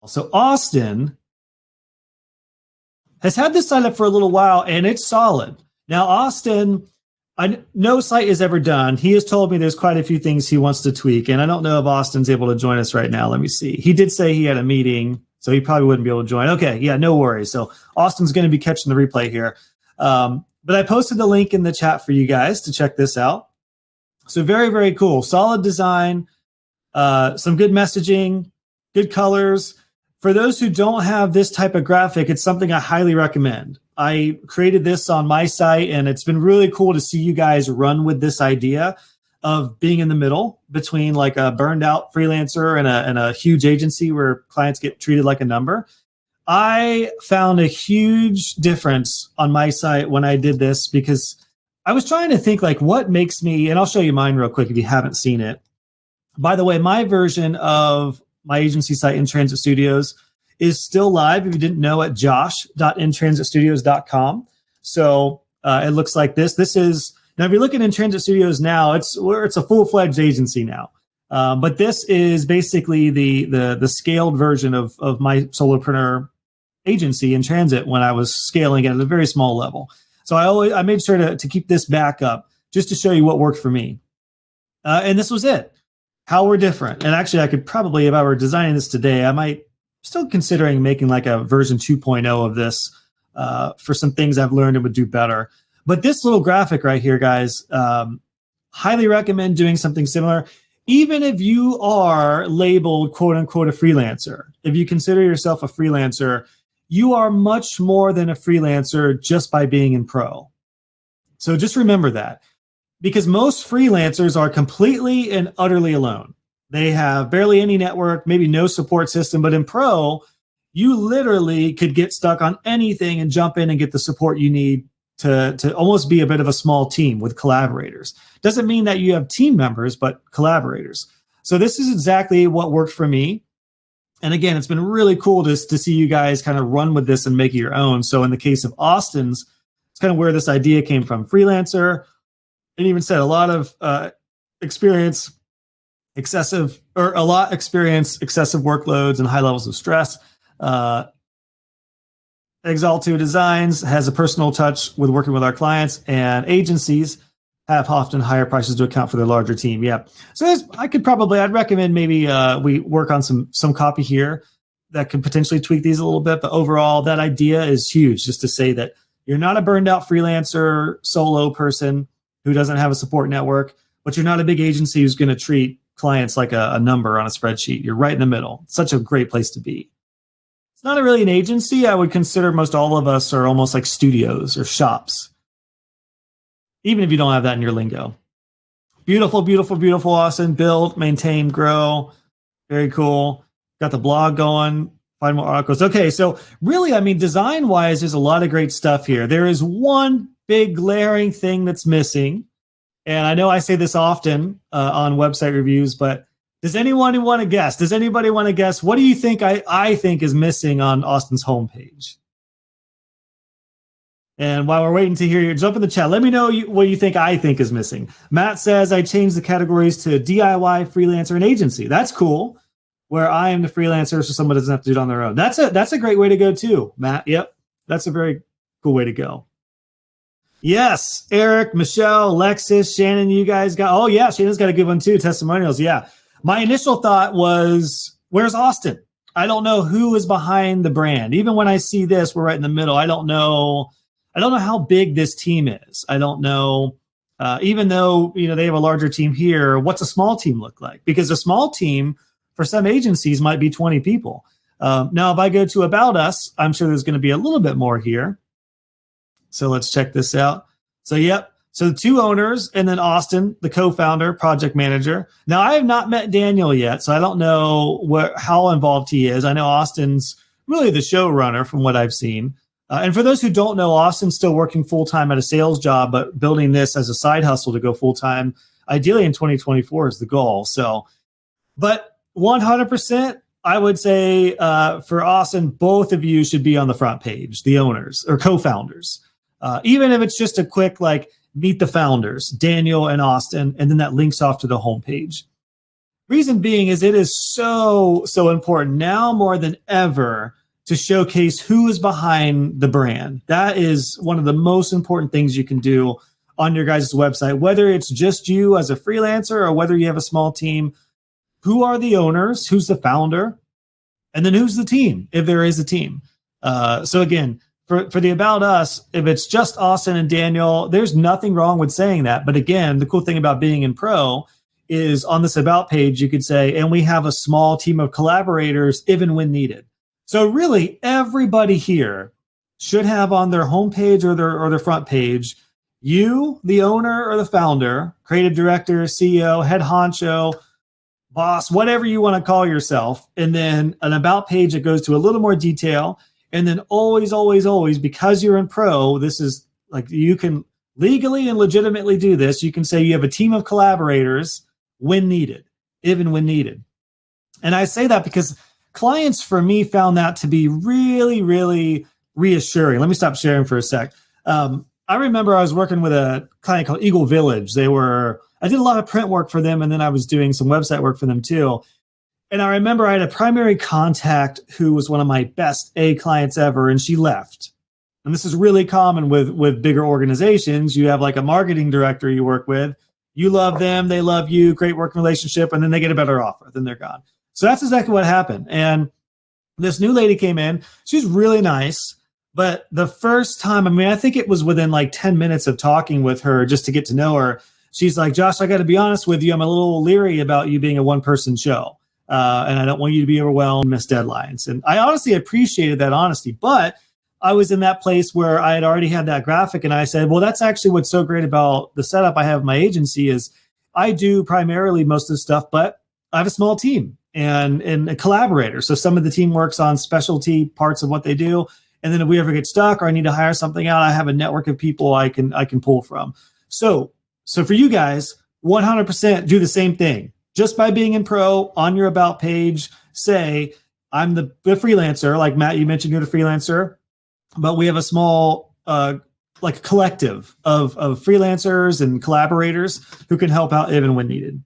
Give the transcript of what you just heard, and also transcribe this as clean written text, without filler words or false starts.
So Austin has had this site up for a little while, and it's solid. Now, Austin, no site is ever done. He has told me there's quite a few things he wants to tweak, and I don't know if Austin's able to join us right now. Let me see. He did say he had a meeting, so he probably wouldn't be able to join. Okay, yeah, no worries. So Austin's going to be catching the replay here. But I posted the link in the chat for you guys to check this out. So very, very cool. Solid design, some good messaging, good colors. For those who don't have this type of graphic, it's something I highly recommend. I created this on my site, and it's been really cool to see you guys run with this idea of being in the middle between like a burned out freelancer and a huge agency where clients get treated like a number. I found a huge difference on my site when I did this, because I was trying to think like what makes me, and I'll show you mine real quick if you haven't seen it. By the way, my version of my agency site, In Transit Studios, is still live, if you didn't know, at josh.intransitstudios.com. So it looks like this. This is, now if you're looking in Transit Studios now, it's a full-fledged agency now. But this is basically the scaled version of my solopreneur agency in transit when I was scaling it at a very small level. So I made sure to keep this back up just to show you what worked for me. And this was it. How we're different. And actually, I could probably, if I were designing this today, I might still considering making like a version 2.0 of this for some things I've learned and would do better. But this little graphic right here, guys, highly recommend doing something similar. Even if you are labeled, quote unquote, a freelancer, if you consider yourself a freelancer, you are much more than a freelancer just by being in pro. So just remember that. Because most freelancers are completely and utterly alone. They have barely any network, maybe no support system, but in pro, you literally could get stuck on anything and jump in and get the support you need to almost be a bit of a small team with collaborators. Doesn't mean that you have team members, but collaborators. So this is exactly what worked for me. And again, it's been really cool to see you guys kind of run with this and make it your own. So in the case of Austin's, it's kind of where this idea came from. Freelancer, and even said a lot of excessive workloads and high levels of stress. Exalto Designs has a personal touch with working with our clients, and agencies have often higher prices to account for their larger team. Yeah. So I'd recommend maybe we work on some copy here that could potentially tweak these a little bit. But overall, that idea is huge, just to say that you're not a burned out freelancer, solo person who doesn't have a support network, but you're not a big agency who's going to treat clients like a number on a spreadsheet. You're right in the middle. It's such a great place to be. It's not really an agency. I would consider most all of us are almost like studios or shops, even if you don't have that in your lingo. Beautiful, beautiful, beautiful, Austin. Build, maintain, grow. Very cool. Got the blog going. Find more articles. Okay, so really, I mean, design-wise, there's a lot of great stuff here. There is one big glaring thing that's missing. And I know I say this often on website reviews, but does anyone want to guess? Does anybody want to guess? What do you think I think is missing on Austin's homepage? And while we're waiting to hear you, jump in the chat. Let me know what you think I think is missing. Matt says, I changed the categories to DIY, freelancer, and agency. That's cool. Where I am the freelancer, so someone doesn't have to do it on their own. That's a great way to go too, Matt. Yep, that's a very cool way to go. Yes, Eric, Michelle, Alexis, Shannon, you guys got, oh yeah, Shannon's got a good one too, testimonials, yeah. My initial thought was, where's Austin? I don't know who is behind the brand. Even when I see this, we're right in the middle. I don't know how big this team is. I don't know, even though they have a larger team here, what's a small team look like? Because a small team for some agencies might be 20 people. Now, if I go to About Us, I'm sure there's going to be a little bit more here. So let's check this out. So, yep. So the two owners, and then Austin, the co-founder, project manager. Now, I have not met Daniel yet, so I don't know how involved he is. I know Austin's really the showrunner from what I've seen. And for those who don't know, Austin's still working full-time at a sales job, but building this as a side hustle to go full-time, ideally in 2024 is the goal. So, but 100%, I would say for Austin, both of you should be on the front page, the owners or co-founders. Even if it's just a quick, like, meet the founders, Daniel and Austin, and then that links off to the homepage. Reason being is it is so important now more than ever to showcase who is behind the brand. That is one of the most important things you can do on your guys' website, whether it's just you as a freelancer or whether you have a small team. Who are the owners? Who's the founder? And then who's the team, if there is a team? So again, for the About Us, if it's just Austin and Daniel, there's nothing wrong with saying that. But again, the cool thing about being in Pro is on this About page, you could say, and we have a small team of collaborators if and when needed. So really, everybody here should have on their homepage or their front page, you, the owner or the founder, creative director, CEO, head honcho, boss, whatever you want to call yourself, and then an About page that goes to a little more detail. And then always, because you're in Pro, this is like you can legally and legitimately do this. You can say you have a team of collaborators when needed, even when needed. And I say that because clients for me found that to be really reassuring. Let me stop sharing for a sec. I remember I was working with a client called Eagle Village. I did a lot of print work for them, and then I was doing some website work for them too. And I remember I had a primary contact who was one of my best A clients ever, and she left. And this is really common with bigger organizations. You have like a marketing director you work with. You love them, they love you, great working relationship, and then they get a better offer, then they're gone. So that's exactly what happened. And this new lady came in. She's really nice. But the first time, I think it was within like 10 minutes of talking with her just to get to know her, she's like, Josh, I got to be honest with you. I'm a little leery about you being a one-person show. And I don't want you to be overwhelmed, miss deadlines. And I honestly appreciated that honesty. But I was in that place where I had already had that graphic. And I said, well, that's actually what's so great about the setup I have in my agency is I do primarily most of the stuff, but I have a small team and a collaborator. So some of the team works on specialty parts of what they do. And then if we ever get stuck or I need to hire something out, I have a network of people I can pull from. So for you guys, 100% do the same thing. Just by being in Pro on your About page, say, I'm the freelancer. Like Matt, you mentioned you're the freelancer, but we have a small like collective of freelancers and collaborators who can help out even when needed.